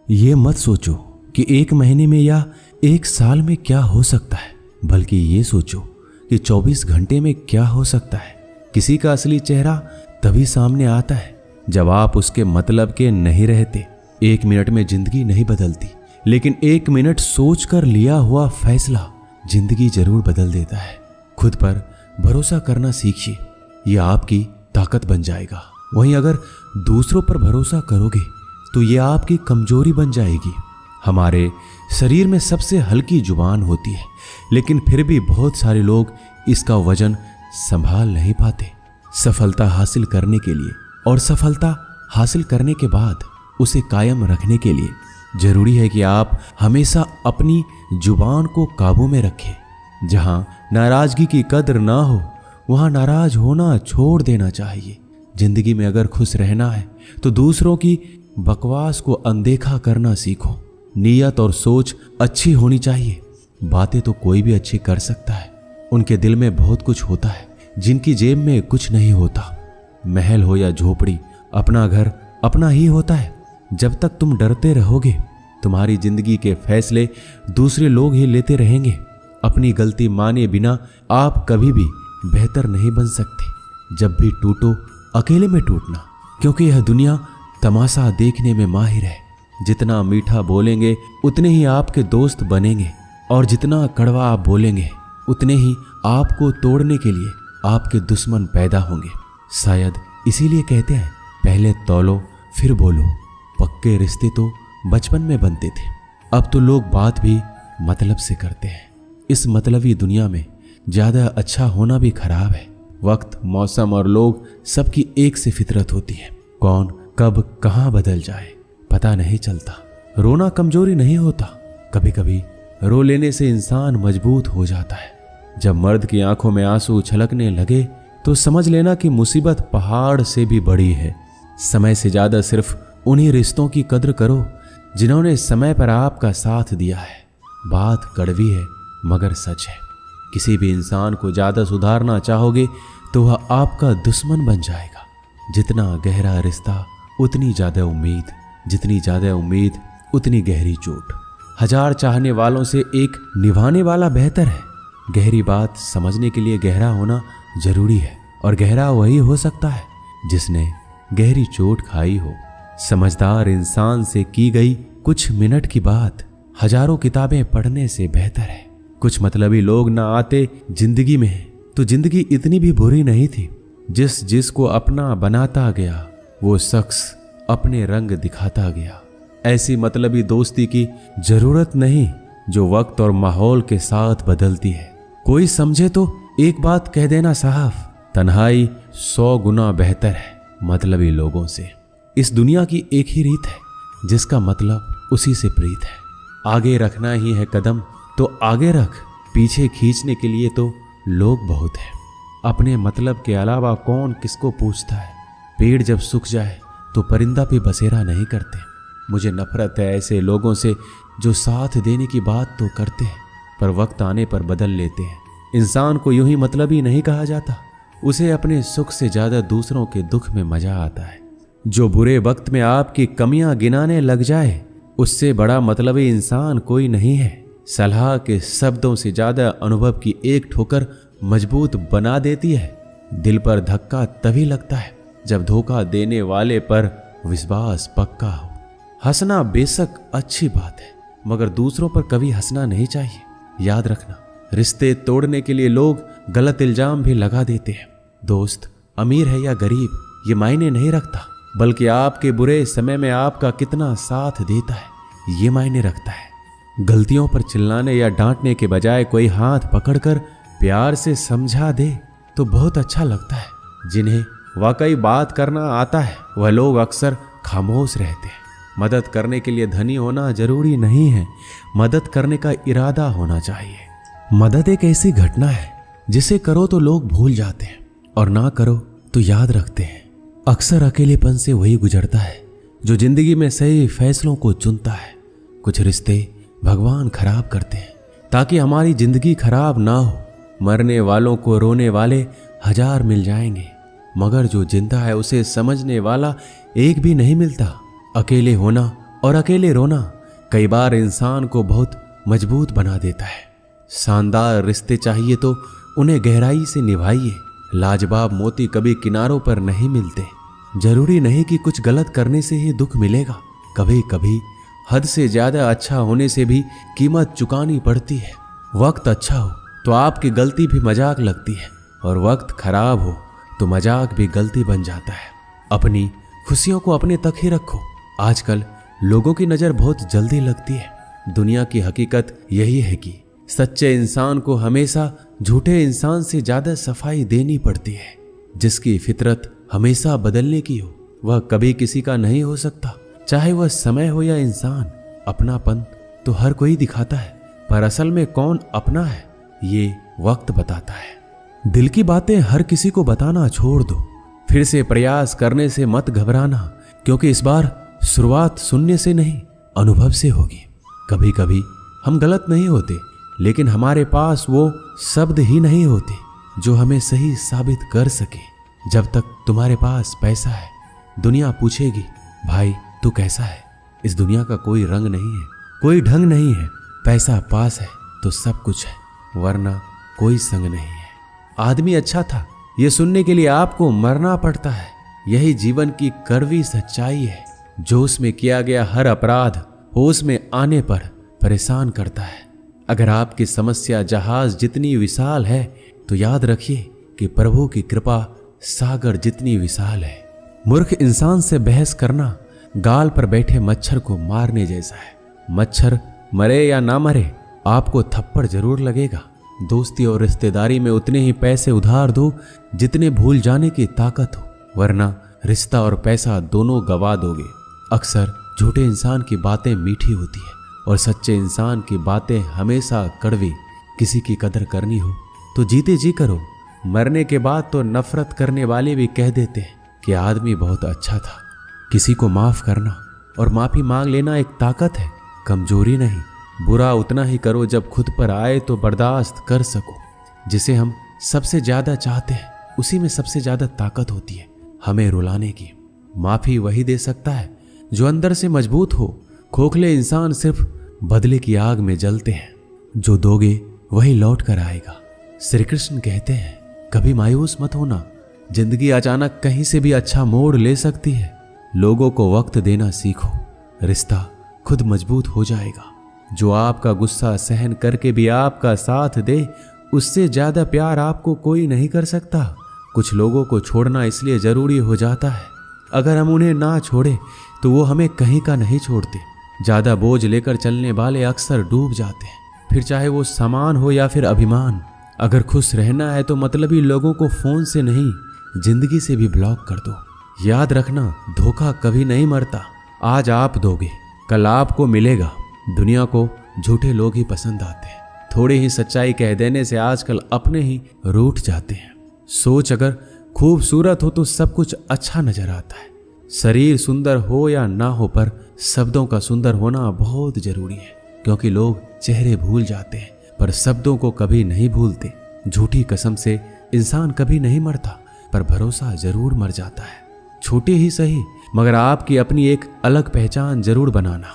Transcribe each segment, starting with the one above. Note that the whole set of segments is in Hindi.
ये मत सोचो कि 1 महीने में या 1 साल में क्या हो सकता है, बल्कि ये सोचो कि 24 घंटे में क्या हो सकता है। किसी का असली चेहरा तभी सामने आता है जब आप उसके मतलब के नहीं रहते। 1 मिनट में जिंदगी नहीं बदलती, लेकिन 1 मिनट सोचकर लिया हुआ फैसला जिंदगी जरूर बदल देता है। खुद पर भरोसा करना सीखिए, यह आपकी ताकत बन जाएगा। वहीं अगर दूसरों पर भरोसा करोगे तो यह आपकी कमजोरी बन जाएगी। हमारे शरीर में सबसे हल्की जुबान होती है, लेकिन फिर भी बहुत सारे लोग इसका वजन संभाल नहीं पाते। सफलता हासिल करने के लिए और सफलता हासिल करने के बाद उसे कायम रखने के लिए जरूरी है कि आप हमेशा अपनी जुबान को काबू में रखें। जहां नाराजगी की कद्र ना हो वहां नाराज होना छोड़ देना चाहिए। जिंदगी में अगर खुश रहना है तो दूसरों की बकवास को अनदेखा करना सीखो। नीयत और सोच अच्छी होनी चाहिए। बातें तो कोई भी अच्छी कर सकता है, उनके दिल में बहुत कुछ होता है जिनकी जेब में कुछ नहीं होता। महल हो या झोपड़ी, अपना घर अपना ही होता है। जब तक तुम डरते रहोगे तुम्हारी जिंदगी के फैसले दूसरे लोग ही लेते रहेंगे। अपनी गलती माने बिना आप कभी भी बेहतर नहीं बन सकते। जब भी टूटो अकेले में टूटना, क्योंकि यह दुनिया तमाशा देखने में माहिर है। जितना मीठा बोलेंगे उतने ही आपके दोस्त बनेंगे, और जितना कड़वा आप बोलेंगे उतने ही आपको तोड़ने के लिए आपके दुश्मन पैदा होंगे। शायद इसीलिए कहते हैं पहले तौलो फिर बोलो। पक्के रिश्ते तो बचपन में बनते थे, अब तो लोग बात भी मतलब से करते हैं। इस मतलबी दुनिया में ज्यादा अच्छा होना भी खराब है। वक्त, मौसम और लोग सबकी एक सी फितरत होती है। कौन कब कहां बदल जाए पता नहीं चलता। रोना कमजोरी नहीं होता, कभी कभी रो लेने से इंसान मजबूत हो जाता है। जब मर्द की आंखों में आंसू छलकने लगे तो समझ लेना कि मुसीबत पहाड़ से भी बड़ी है। समय से ज्यादा सिर्फ उन्हीं रिश्तों की कद्र करो जिन्होंने समय पर आपका साथ दिया है। बात कड़वी है मगर सच है। किसी भी इंसान को ज्यादा सुधारना चाहोगे तो वह आपका दुश्मन बन जाएगा। जितना गहरा रिश्ता उतनी ज्यादा उम्मीद, जितनी ज्यादा उम्मीद उतनी गहरी चोट। 1000 चाहने वालों से एक निभाने वाला बेहतर है। गहरी बात समझने के लिए गहरा होना जरूरी है, और गहरा वही हो सकता है जिसने गहरी चोट खाई हो। समझदार इंसान से की गई कुछ मिनट की बात हजारों किताबें पढ़ने से बेहतर है। कुछ मतलबी लोग ना आते जिंदगी में तो जिंदगी इतनी भी बुरी नहीं थी। जिसको अपना बनाता गया वो शख्स अपने रंग दिखाता गया। ऐसी मतलबी दोस्ती की जरूरत नहीं जो वक्त और माहौल के साथ बदलती है। कोई समझे तो एक बात कह देना साहब, तन्हाई 100 गुना बेहतर है मतलबी लोगों से। इस दुनिया की एक ही रीत है जिसका मतलब उसी से प्रीत है। आगे रखना ही है कदम तो आगे रख, पीछे खींचने के लिए तो लोग बहुत हैं। अपने मतलब के अलावा कौन किसको पूछता है। पेड़ जब सूख जाए तो परिंदा भी बसेरा नहीं करते। मुझे नफरत है ऐसे लोगों से जो साथ देने की बात तो करते हैं पर वक्त आने पर बदल लेते हैं। इंसान को यूं ही मतलबी नहीं कहा जाता, उसे अपने सुख से ज्यादा दूसरों के दुख में मजा आता है। जो बुरे वक्त में आपकी कमियां गिनाने लग जाए उससे बड़ा मतलबी इंसान कोई नहीं है। सलाह के शब्दों से ज्यादा अनुभव की एक ठोकर मजबूत बना देती है। दिल पर धक्का तभी लगता है जब धोखा देने वाले पर विश्वास पक्का हो। हंसना बेशक अच्छी बात है मगर दूसरों पर कभी हंसना नहीं चाहिए। याद रखना, रिश्ते तोड़ने के लिए लोग गलत इल्जाम भी लगा देते हैं। दोस्त अमीर है या गरीब ये मायने नहीं रखता, बल्कि आपके बुरे समय में आपका कितना साथ देता है ये मायने रखता है। गलतियों पर चिल्लाने या डांटने के बजाय कोई हाथ पकड़कर प्यार से समझा दे तो बहुत अच्छा लगता है। जिन्हें वाकई बात करना आता है वह लोग अक्सर खामोश रहते हैं। मदद करने के लिए धनी होना जरूरी नहीं है, मदद करने का इरादा होना चाहिए। मदद एक ऐसी घटना है जिसे करो तो लोग भूल जाते हैं और ना करो तो याद रखते हैं। अक्सर अकेलेपन से वही गुजरता है जो जिंदगी में सही फैसलों को चुनता है। कुछ रिश्ते भगवान खराब करते हैं ताकि हमारी जिंदगी खराब ना हो। मरने वालों को रोने वाले 1000 मिल जाएंगे मगर जो जिंदा है उसे समझने वाला एक भी नहीं मिलता। अकेले होना और अकेले रोना कई बार इंसान को बहुत मजबूत बना देता है। शानदार रिश्ते चाहिए तो उन्हें गहराई से निभाइए। लाजवाब मोती कभी किनारों पर नहीं मिलते। जरूरी नहीं कि कुछ गलत करने से ही दुख मिलेगा। कभी कभी हद से ज्यादा अच्छा होने से भी कीमत चुकानी पड़ती है। वक्त अच्छा हो तो आपकी गलती भी मजाक लगती है, और वक्त खराब हो तो मजाक भी गलती बन जाता है। अपनी खुशियों को अपने तक ही रखो। आजकल लोगों की नजर बहुत जल्दी लगती है। दुनिया की हकीकत यही है कि सच्चे इंसान को हमेशा झूठे इंसान से ज्यादा सफाई देनी पड़ती है। जिसकी फितरत हमेशा बदलने की हो वह कभी किसी का नहीं हो सकता, चाहे वह समय हो या इंसान। अपनापन तो हर कोई दिखाता है, पर असल में कौन अपना है ये वक्त बताता है। दिल की बातें हर किसी को बताना छोड़ दो। फिर से प्रयास करने से मत घबराना, क्योंकि इस बार शुरुआत सुनने से नहीं अनुभव से होगी। कभी कभी हम गलत नहीं होते, लेकिन हमारे पास वो शब्द ही नहीं होते जो हमें सही साबित कर सके। जब तक तुम्हारे पास पैसा है, दुनिया पूछेगी भाई तू कैसा है। इस दुनिया का कोई रंग नहीं है, कोई ढंग नहीं है। पैसा पास है तो सब कुछ है, वरना कोई संग नहीं है। आदमी अच्छा था ये सुनने के लिए आपको मरना पड़ता है। यही जीवन की कड़वी सच्चाई है। जोश में किया गया हर अपराध होश में आने पर परेशान करता है। अगर आपकी समस्या जहाज जितनी विशाल है तो याद रखिए कि प्रभु की कृपा सागर जितनी विशाल है। मूर्ख इंसान से बहस करना गाल पर बैठे मच्छर को मारने जैसा है। मच्छर मरे या ना मरे आपको थप्पड़ जरूर लगेगा। दोस्ती और रिश्तेदारी में उतने ही पैसे उधार दो जितने भूल जाने की ताकत हो, वरना रिश्ता और पैसा दोनों गवा दोगे। अक्सर झूठे इंसान की बातें मीठी होती है और सच्चे इंसान की बातें हमेशा कड़वी। किसी की कदर करनी हो तो जीते जी करो। मरने के बाद तो नफरत करने वाले भी कह देते हैं कि आदमी बहुत अच्छा था। किसी को माफ करना और माफी मांग लेना एक ताकत है, कमजोरी नहीं। बुरा उतना ही करो जब खुद पर आए तो बर्दाश्त कर सको। जिसे हम सबसे ज्यादा चाहते हैं उसी में सबसे ज्यादा ताकत होती है हमें रुलाने की। माफी वही दे सकता है जो अंदर से मजबूत हो। खोखले इंसान सिर्फ बदले की आग में जलते हैं। जो दोगे वही लौट कर आएगा। श्री कृष्ण कहते हैं कभी मायूस मत होना, जिंदगी अचानक कहीं से भी अच्छा मोड़ ले सकती है। लोगों को वक्त देना सीखो, रिश्ता खुद मजबूत हो जाएगा। जो आपका गुस्सा सहन करके भी आपका साथ दे, उससे ज्यादा प्यार आपको कोई नहीं कर सकता। कुछ लोगों को छोड़ना इसलिए जरूरी हो जाता है, अगर हम उन्हें ना छोड़े तो वो हमें कहीं का नहीं छोड़ते। ज्यादा बोझ लेकर चलने वाले अक्सर डूब जाते हैं, फिर चाहे वो सामान हो या फिर अभिमान। अगर खुश रहना है तो मतलबी लोगों को फोन से नहीं जिंदगी से भी ब्लॉक कर दो। याद रखना धोखा कभी नहीं मरता। आज आप दोगे कल आपको मिलेगा। दुनिया को झूठे लोग ही पसंद आते हैं। थोड़ी ही सच्चाई कह देने से आजकल अपने ही रूठ जाते हैं। सोच अगर खूबसूरत हो तो सब कुछ अच्छा नजर आता है। शरीर सुंदर हो या ना हो, पर शब्दों का सुंदर होना बहुत जरूरी है, क्योंकि लोग चेहरे भूल जाते हैं पर शब्दों को कभी नहीं भूलते। झूठी कसम से इंसान कभी नहीं मरता, पर भरोसा जरूर मर जाता है। छोटी ही सही, मगर आपकी अपनी एक अलग पहचान जरूर बनाना।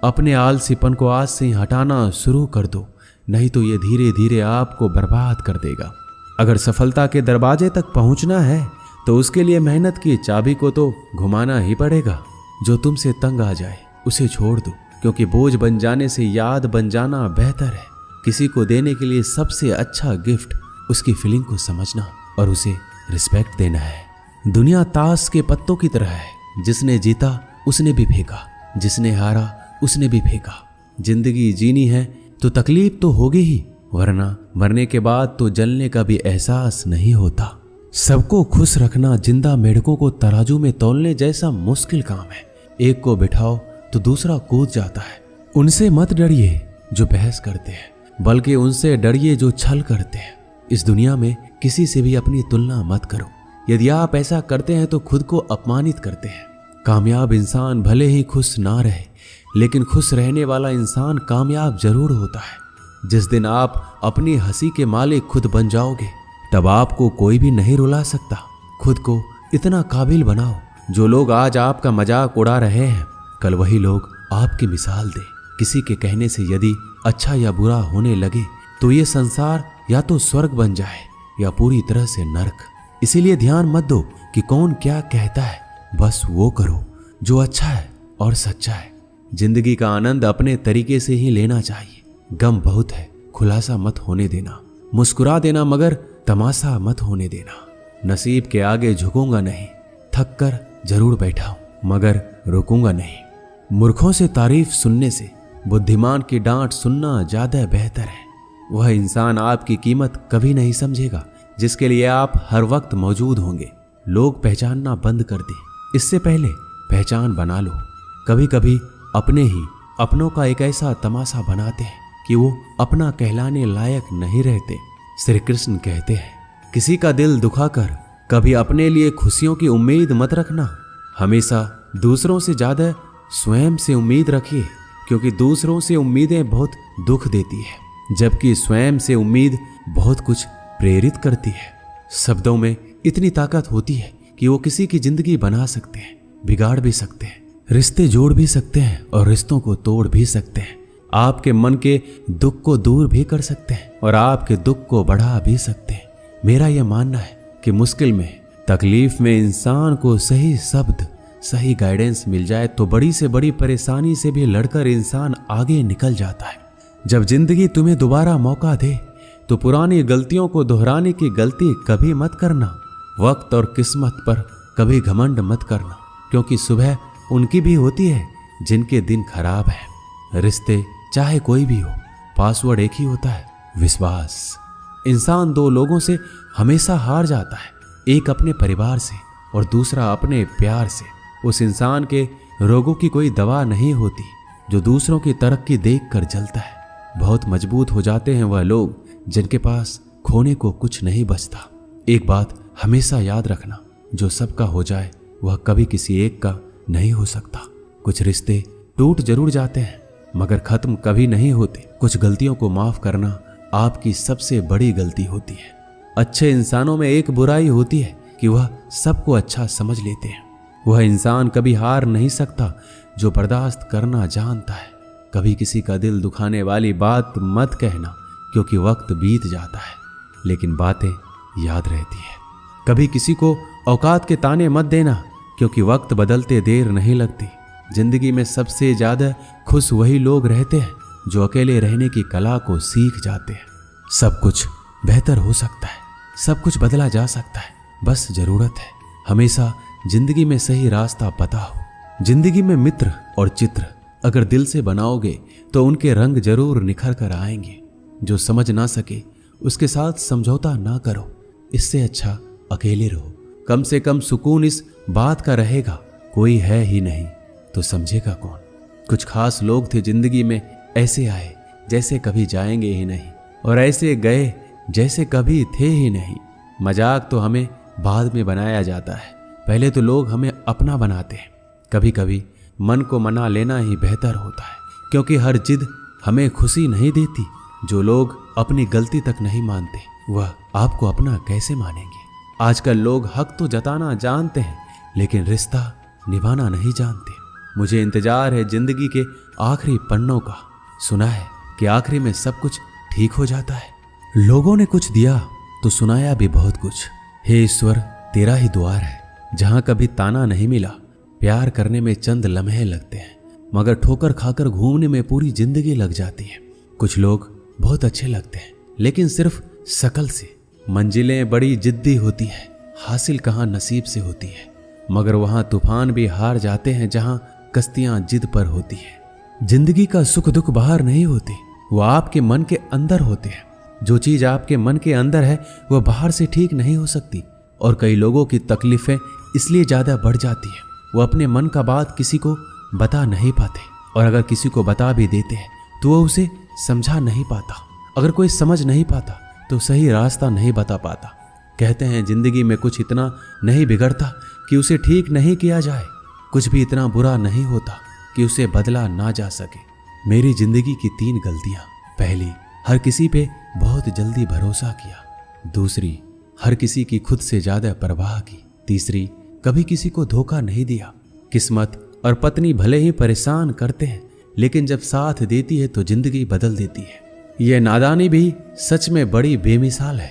अपने आलसीपन को आज से ही हटाना शुरू कर दो, नहीं तो ये धीरे धीरे आपको बर्बाद कर देगा। अगर सफलता के दरवाजे तक पहुंचना है तो उसके लिए मेहनत की चाबी को तो घुमाना ही पड़ेगा। जो तुमसे तंग आ जाए उसे छोड़ दो, क्योंकि बोझ बन जाने से याद बन जाना बेहतर है। किसी को देने के लिए सबसे अच्छा गिफ्ट उसकी फीलिंग को समझना और उसे रिस्पेक्ट देना है। दुनिया ताश के पत्तों की तरह है, जिसने जीता उसने भी फेंका, जिसने हारा उसने भी फेंका। जिंदगी जीनी है तो तकलीफ तो होगी ही, वरना मरने के बाद तो जलने का भी एहसास नहीं होता। सबको खुश रखना जिंदा मेढकों को तराजू में तौलने जैसा मुश्किल काम है। एक को बिठाओ तो दूसरा कूद जाता है। उनसे मत डरिए जो बहस करते हैं, बल्कि उनसे डरिए जो छल करते हैं। इस दुनिया में किसी से भी अपनी तुलना मत करो। यदि आप ऐसा करते हैं तो खुद को अपमानित करते हैं। कामयाब इंसान भले ही खुश ना रहे, लेकिन खुश रहने वाला इंसान कामयाब जरूर होता है। जिस दिन आप अपनी हंसी के मालिक खुद बन जाओगे, तब आपको कोई भी नहीं रुला सकता। खुद को इतना काबिल बनाओ, जो लोग आज आपका मजाक उड़ा रहे हैं, कल वही लोग आपकी मिसाल दे। किसी के कहने से यदि अच्छा या बुरा होने लगे तो ये संसार या तो स्वर्ग बन जाए या पूरी तरह से नरक। इसीलिए ध्यान मत दो कि कौन क्या कहता है, बस वो करो जो अच्छा है और सच्चा है। जिंदगी का आनंद अपने तरीके से ही लेना चाहिए। गम बहुत है, खुलासा मत होने देना। मुस्कुरा देना मगर तमाशा मत होने देना। नसीब के आगे झुकूंगा नहीं, थक कर जरूर बैठा हूं मगर रुकूंगा नहीं। मूर्खों से तारीफ सुनने से बुद्धिमान की डांट सुनना ज्यादा बेहतर है। वह इंसान आपकी कीमत कभी नहीं समझेगा जिसके लिए आप हर वक्त मौजूद होंगे। लोग पहचानना बंद कर दें, इससे पहले पहचान बना लो। कभी कभी अपने ही अपनों का एक ऐसा तमाशा बनाते हैं कि वो अपना कहलाने लायक नहीं रहते। श्री कृष्ण कहते हैं, किसी का दिल दुखाकर कभी अपने लिए खुशियों की उम्मीद मत रखना। हमेशा दूसरों से ज्यादा स्वयं से उम्मीद रखिए, क्योंकि दूसरों से उम्मीदें बहुत दुख देती है, जबकि स्वयं से उम्मीद बहुत कुछ प्रेरित करती है। शब्दों में इतनी ताकत होती है कि वो किसी की जिंदगी बना सकते हैं, बिगाड़ भी सकते हैं, रिश्ते जोड़ भी सकते हैं और रिश्तों को तोड़ भी सकते हैं। आपके मन के दुख को दूर भी कर सकते हैं और आपके दुख को बढ़ा भी सकते हैं। मेरा यह मानना है कि मुश्किल में, तकलीफ में इंसान को सही शब्द, सही गाइडेंस मिल जाए तो बड़ी से बड़ी परेशानी से भी लड़कर इंसान आगे निकल जाता है। जब जिंदगी तुम्हें दोबारा मौका दे तो पुरानी गलतियों को दोहराने की गलती कभी मत करना। वक्त और किस्मत पर कभी घमंड मत करना, क्योंकि सुबह उनकी भी होती है जिनके दिन खराब है। रिश्ते चाहे कोई भी हो, पासवर्ड एक ही होता है, विश्वास। इंसान दो लोगों से हमेशा हार जाता है, एक अपने परिवार से और दूसरा अपने प्यार से। उस इंसान के रोगों की कोई दवा नहीं होती जो दूसरों की तरक्की देखकर जलता है। बहुत मजबूत हो जाते हैं वह लोग जिनके पास खोने को कुछ नहीं बचता। एक बात हमेशा याद रखना, जो सबका हो जाए वह कभी किसी एक का नहीं हो सकता। कुछ रिश्ते टूट जरूर जाते हैं मगर खत्म कभी नहीं होते। कुछ गलतियों को माफ करना आपकी सबसे बड़ी गलती होती है। अच्छे इंसानों में एक बुराई होती है कि वह सबको अच्छा समझ लेते हैं। वह इंसान कभी हार नहीं सकता जो बर्दाश्त करना जानता है। कभी किसी का दिल दुखाने वाली बात मत कहना, क्योंकि वक्त बीत जाता है लेकिन बातें याद रहती है। कभी किसी को औकात के ताने मत देना, क्योंकि वक्त बदलते देर नहीं लगती। जिंदगी में सबसे ज्यादा खुश वही लोग रहते हैं जो अकेले रहने की कला को सीख जाते हैं। सब कुछ बेहतर हो सकता है, सब कुछ बदला जा सकता है, बस जरूरत है हमेशा जिंदगी में सही रास्ता पता हो। जिंदगी में मित्र और चित्र अगर दिल से बनाओगे तो उनके रंग जरूर निखर कर आएंगे। जो समझ ना सके उसके साथ समझौता ना करो, इससे अच्छा अकेले रहो। कम से कम सुकून इस बात का रहेगा, कोई है ही नहीं तो समझेगा कौन। कुछ खास लोग थे जिंदगी में, ऐसे आए जैसे कभी जाएंगे ही नहीं और ऐसे गए जैसे कभी थे ही नहीं। मजाक तो हमें बाद में बनाया जाता है, पहले तो लोग हमें अपना बनाते हैं। कभी कभी मन को मना लेना ही बेहतर होता है, क्योंकि हर जिद हमें खुशी नहीं देती। जो लोग अपनी गलती तक नहीं मानते वह आपको अपना कैसे मानेंगे। आजकल लोग हक तो जताना जानते हैं लेकिन रिश्ता निभाना नहीं जानते। मुझे इंतजार है जिंदगी के आखिरी पन्नों का। सुना है कि आखिरी में सब कुछ ठीक हो जाता है। लोगों ने कुछ दिया तो सुनाया भी बहुत कुछ। हे ईश्वर, तेरा ही द्वार है जहां कभी ताना नहीं मिला। प्यार करने में चंद लम्हे लगते हैं मगर ठोकर खाकर घूमने में पूरी जिंदगी लग जाती है। कुछ लोग बहुत अच्छे लगते हैं लेकिन सिर्फ शकल से। मंजिलें बड़ी जिद्दी होती है, हासिल कहाँ नसीब से होती है। मगर वहां तूफान भी हार जाते हैं जहां कश्तियां जिद पर होती है। जिंदगी का सुख दुख बाहर नहीं होते, वो आपके मन के अंदर होते हैं। जो चीज आपके मन के अंदर है वह बाहर से ठीक नहीं हो सकती। और कई लोगों की तकलीफें इसलिए ज्यादा बढ़ जाती है, वो अपने मन का बात किसी को बता नहीं पाते, और अगर किसी को बता भी देते हैं तो वह उसे समझा नहीं पाता। अगर कोई समझ नहीं पाता तो सही रास्ता नहीं बता पाता। कहते हैं जिंदगी में कुछ इतना नहीं बिगड़ता कि उसे ठीक नहीं किया जाए, कुछ भी इतना बुरा नहीं होता कि उसे बदला ना जा सके। मेरी जिंदगी की 3 गलतियां। पहली, हर किसी पे बहुत जल्दी भरोसा किया। दूसरी, हर किसी की खुद से ज्यादा परवाह की। तीसरी, कभी किसी को धोखा नहीं दिया। किस्मत और पत्नी भले ही परेशान करते हैं, लेकिन जब साथ देती है तो जिंदगी बदल देती है। यह नादानी भी सच में बड़ी बेमिसाल है।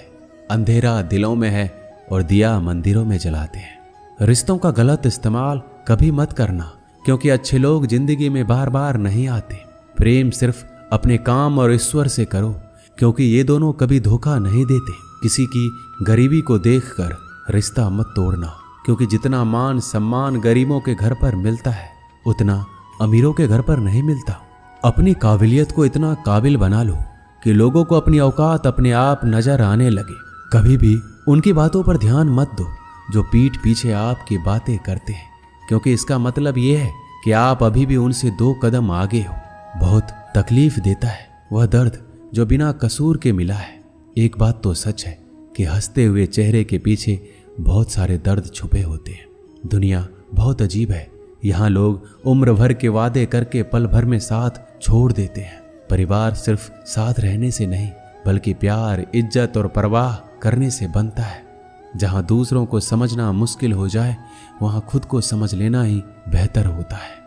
अंधेरा दिलों में है और दिया मंदिरों में जलाते हैं। रिश्तों का गलत इस्तेमाल कभी मत करना, क्योंकि अच्छे लोग जिंदगी में बार बार नहीं आते। प्रेम सिर्फ अपने काम और ईश्वर से करो, क्योंकि ये दोनों कभी धोखा नहीं देते। किसी की गरीबी को देखकर रिश्ता मत तोड़ना, क्योंकि जितना मान सम्मान गरीबों के घर पर मिलता है उतना अमीरों के घर पर नहीं मिलता। अपनी काबिलियत को इतना काबिल बना लो कि लोगों को अपनी औकात अपने आप नजर आने लगे। कभी भी उनकी बातों पर ध्यान मत दो जो पीठ पीछे आपकी बातें करते हैं, क्योंकि इसका मतलब यह है कि आप अभी भी उनसे 2 कदम आगे हो। बहुत तकलीफ देता है वह दर्द जो बिना कसूर के मिला है। एक बात तो सच है कि हंसते हुए चेहरे के पीछे बहुत सारे दर्द छुपे होते हैं। दुनिया बहुत अजीब है। यहाँ लोग उम्र भर के वादे करके पल भर में साथ छोड़ देते हैं। परिवार सिर्फ साथ रहने से नहीं, बल्कि प्यार, इज्जत और परवाह करने से बनता है। जहाँ दूसरों को समझना मुश्किल हो जाए, वहाँ खुद को समझ लेना ही बेहतर होता है।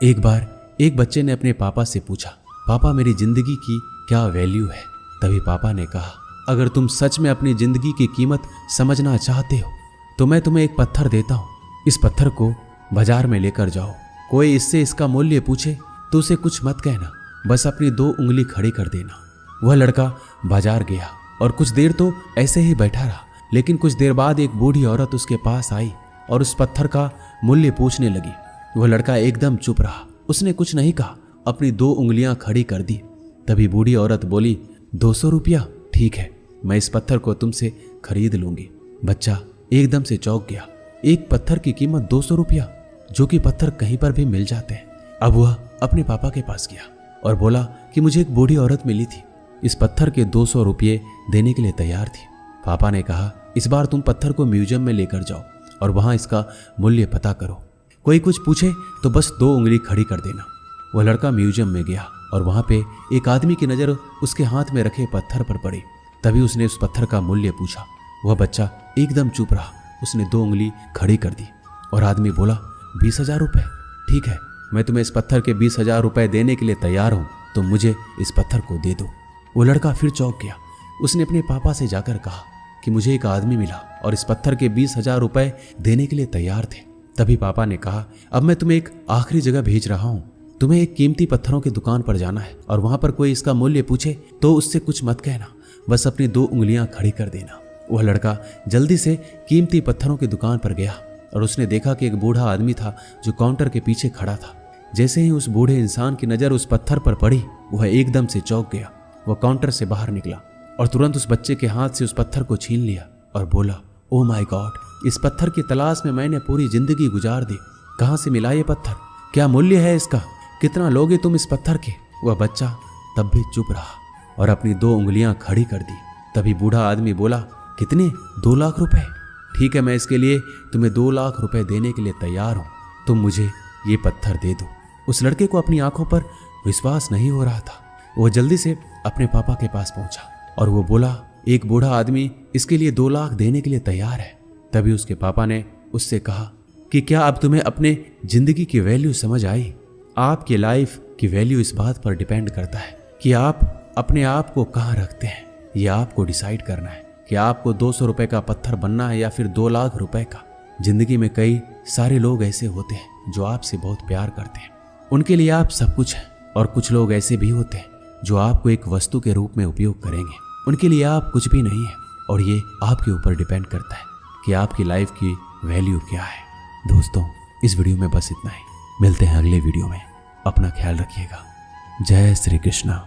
एक बार एक बच्चे ने अपने पापा से पूछा, पापा मेरी जिंदगी की क्या वैल्यू है? तभी पापा ने कहा, अगर तुम सच में अपनी जिंदगी की कीमत समझना चाहते हो तो मैं तुम्हें एक पत्थर देता हूँ। इस पत्थर को बाजार में लेकर जाओ। कोई इससे इसका मूल्य पूछे तो उसे कुछ मत कहना, बस अपनी 2 उंगली खड़ी कर देना। वह लड़का बाजार गया और कुछ देर तो ऐसे ही बैठा रहा, लेकिन कुछ देर बाद एक बूढ़ी औरत उसके पास आई और उस पत्थर का मूल्य पूछने लगी। वह लड़का एकदम चुप रहा, उसने कुछ नहीं कहा, अपनी 2 उंगलियां खड़ी कर दी। तभी बूढ़ी औरत बोली, 200 रुपया? ठीक है, मैं इस पत्थर को तुमसे खरीद लूंगी। बच्चा एकदम से चौंक गया। एक पत्थर की कीमत 200 रुपया, जो कि पत्थर कहीं पर भी मिल जाते हैं। अब वह अपने पापा के पास गया और बोला कि मुझे एक बूढ़ी औरत मिली थी, इस पत्थर के 200 रुपये देने के लिए तैयार थी। पापा ने कहा, इस बार तुम पत्थर को म्यूजियम में लेकर जाओ और वहां इसका मूल्य पता करो। कोई कुछ पूछे तो बस 2 उंगली खड़ी कर देना। वह लड़का म्यूजियम में गया और वहां पे एक आदमी की नजर उसके हाथ में रखे पत्थर पर पड़ी। तभी उसने उस पत्थर का मूल्य पूछा। वह बच्चा एकदम चुप रहा, उसने 2 उंगली खड़ी कर दी और आदमी बोला, 20,000 रुपये? ठीक है, मैं तुम्हें इस पत्थर के 20,000 रुपये देने के लिए तैयार हूँ, तो मुझे इस पत्थर को दे दो। वो लड़का फिर चौंक गया। उसने अपने पापा से जाकर कहा कि मुझे एक आदमी मिला और इस पत्थर के 20,000 रुपये देने के लिए तैयार थे। तभी पापा ने कहा, अब मैं तुम्हें एक आखिरी जगह भेज रहा हूँ। तुम्हें एक कीमती पत्थरों की दुकान पर जाना है और वहां पर कोई इसका मूल्य पूछे तो उससे कुछ मत कहना, बस अपनी 2 उंगलियां खड़ी कर देना। वह लड़का जल्दी से कीमती पत्थरों की दुकान पर गया और उसने देखा कि एक बूढ़ा आदमी था जो काउंटर के पीछे खड़ा था। जैसे ही उस बूढ़े इंसान की नजर उस पत्थर पर पड़ी, वह एकदम से चौंक गया। वह काउंटर से बाहर निकला और तुरंत उस बच्चे के हाथ से उस पत्थर को छीन लिया और बोला, ओ माय गॉड, इस पत्थर की तलाश में मैंने पूरी जिंदगी गुजार दी। कहाँ से मिला ये पत्थर? क्या मूल्य है इसका? कितना लोगे तुम इस पत्थर के? वह बच्चा तब भी चुप रहा और अपनी 2 उंगलियां खड़ी कर दी। तभी बूढ़ा आदमी बोला, कितने? 2 लाख रुपए? ठीक है, मैं इसके लिए तुम्हें 2 लाख रुपए देने के लिए तैयार हूं, तुम मुझे ये पत्थर दे दो। उस लड़के को अपनी आंखों पर विश्वास नहीं हो रहा था। वह जल्दी से अपने पापा के पास पहुंचा और वो बोला, एक बूढ़ा आदमी इसके लिए 2 लाख देने के लिए तैयार है। तभी उसके पापा ने उससे कहा कि क्या अब तुम्हें अपने जिंदगी की वैल्यू समझ आई? आपकी लाइफ की वैल्यू इस बात पर डिपेंड करता है कि आप अपने आप को कहाँ रखते हैं। ये आपको डिसाइड करना है कि आपको 200 रुपए का पत्थर बनना है या फिर 2 लाख रुपए का। जिंदगी में कई सारे लोग ऐसे होते हैं जो आपसे बहुत प्यार करते हैं, उनके लिए आप सब कुछ हैं, और कुछ लोग ऐसे भी होते हैं जो आपको एक वस्तु के रूप में उपयोग करेंगे, उनके लिए आप कुछ भी नहीं है। और ये आपके ऊपर डिपेंड करता है कि आपकी लाइफ की वैल्यू क्या है। दोस्तों, इस वीडियो में बस इतना ही। मिलते हैं अगले वीडियो में। अपना ख्याल रखिएगा। जय श्री कृष्णा।